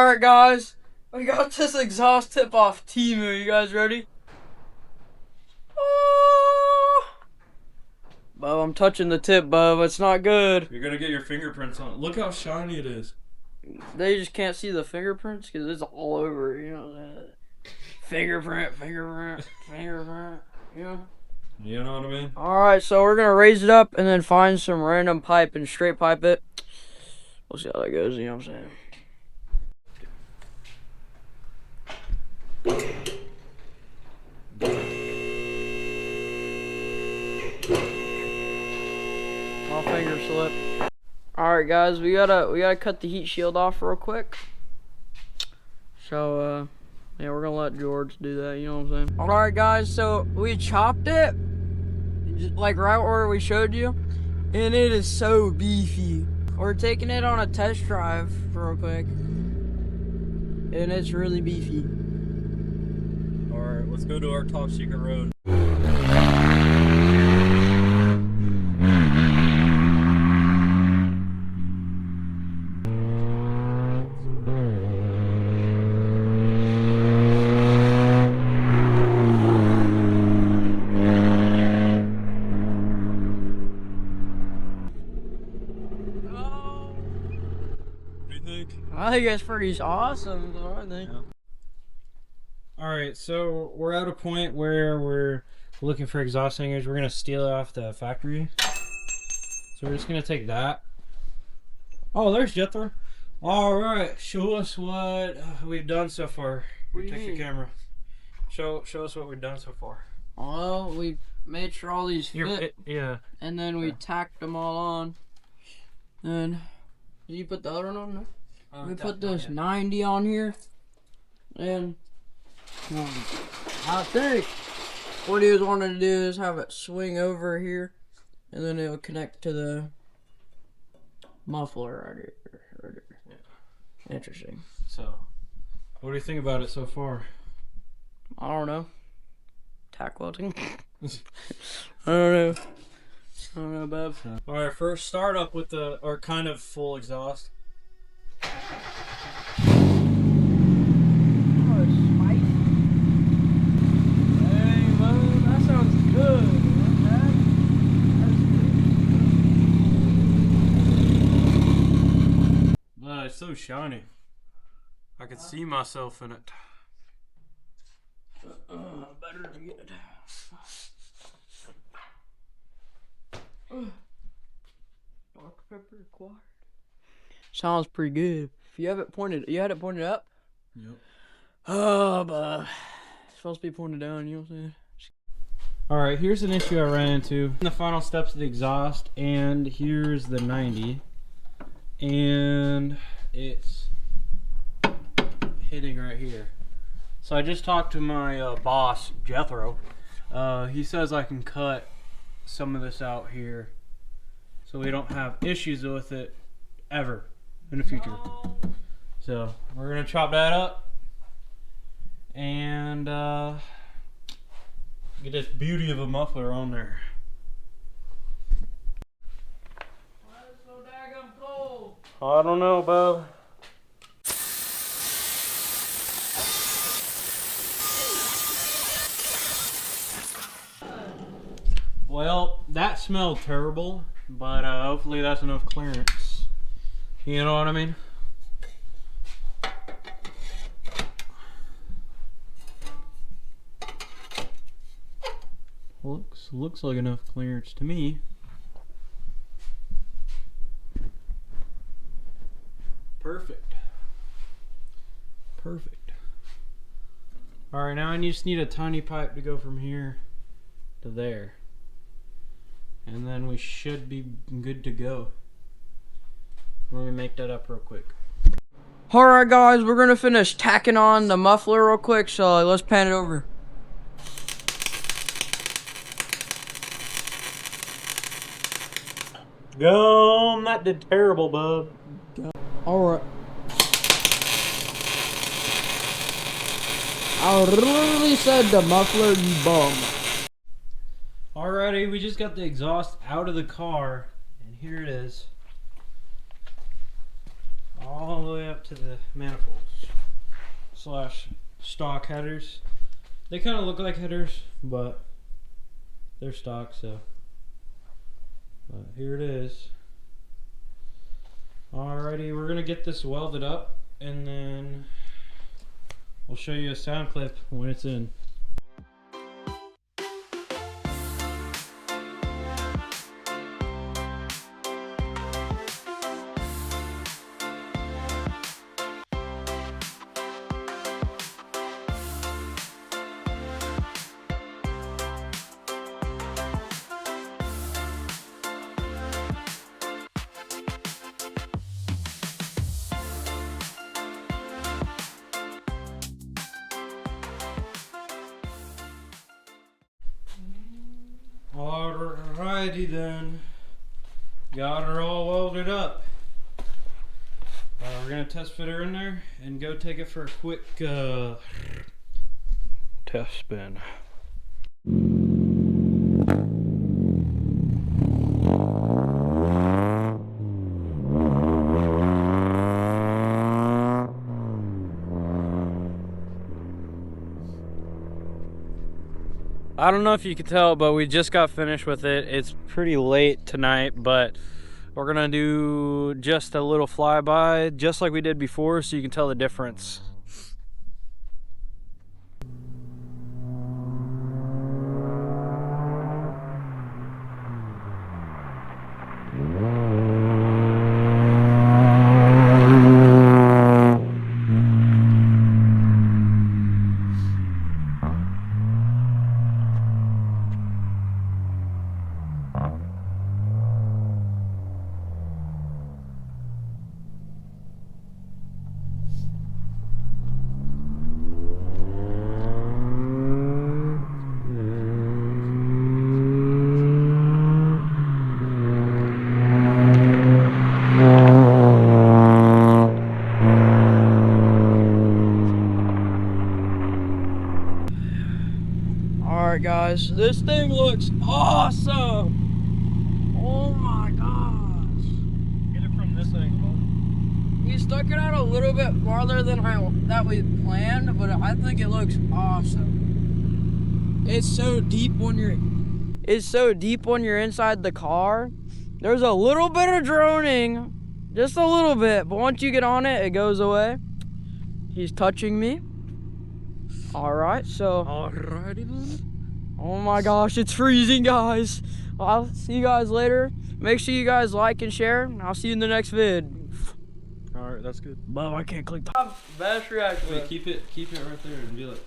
Alright guys, we got this exhaust tip off Temu. You guys ready? Bub, I'm touching the tip, Bub. It's not good. You're gonna get your fingerprints on it. Look how shiny it is. They just can't see the fingerprints because it's all over, you know. Fingerprint, you know? You know what I mean? Alright, so we're gonna raise it up and then find some random pipe and straight pipe it. We'll see how that goes, you know what I'm saying? My finger slip. Alright guys, we gotta cut the heat shield off real quick. So yeah, we're gonna let George do that, you know what I'm saying? Alright guys, so we chopped it like right where we showed you, and it is so beefy. We're taking it on a test drive real quick, and it's really beefy. Alright, let's go to our top secret road. I think that's pretty awesome, though, I think. Yeah. Alright, so we're at a point where we're looking for exhaust hangers. We're going to steal it off the factory. So we're just going to take that. Oh, there's Jethro. Alright, show us what we've done so far. Take the camera. Show us what we've done so far. Well, we made sure all these fit. Yeah. And then we tacked them all on. And did you put the other one on there? We put this 90 on here, and I think what he was wanting to do is have it swing over here, and then it will connect to the muffler right here. Yeah. Interesting. So, what do you think about it so far? I don't know. Tack welding. I don't know, Bev. Alright, first start up with our kind of full exhaust. But it's so shiny. I can see myself in it. Better to get it. Dark pepper required. Sounds pretty good. If you have it pointed, you had it pointed up? Yep. Oh, but it's supposed to be pointed down, you know what I'm saying? Alright, here's an issue I ran into. The final steps of the exhaust, and here's the 90. And it's hitting right here. So I just talked to my boss, Jethro. He says I can cut some of this out here so we don't have issues with it ever in the future. So we're gonna chop that up and get this beauty of a muffler on there. Why is it so daggum cold? I don't know, Bub. Well, that smelled terrible, but hopefully that's enough clearance. You know what I mean? Looks like enough clearance to me. Perfect. Perfect. Alright, now I just need a tiny pipe to go from here to there. And then we should be good to go. Let me make that up real quick. Alright guys, we're gonna finish tacking on the muffler real quick, so let's pan it over. Gum, that did terrible, bub. Alright. I literally said the muffler, you bum. Alrighty, we just got the exhaust out of the car, and here it is. All the way up to the manifolds. slash stock headers. They kind of look like headers, but they're stock, so. But here it is. Alrighty, we're gonna get this welded up, and then we'll show you a sound clip when it's in. Alrighty then, got her all welded up. We're gonna test fit her in there and go take it for a quick test spin. I don't know if you can tell, but we just got finished with it. It's pretty late tonight, but we're gonna do just a little flyby, just like we did before, so you can tell the difference. Alright guys, this thing looks awesome! Oh my gosh! Get it from this angle. We stuck it out a little bit farther than we planned, but I think it looks awesome. It's so deep when you're inside the car. There's a little bit of droning, just a little bit, but once you get on it, it goes away. He's touching me. Alright, so. Alrighty then. Oh my gosh, it's freezing, guys. I'll see you guys later. Make sure you guys like and share. I'll see you in the next vid. Alright, that's good. But I can't click the battery actually. Wait, keep it right there and be like.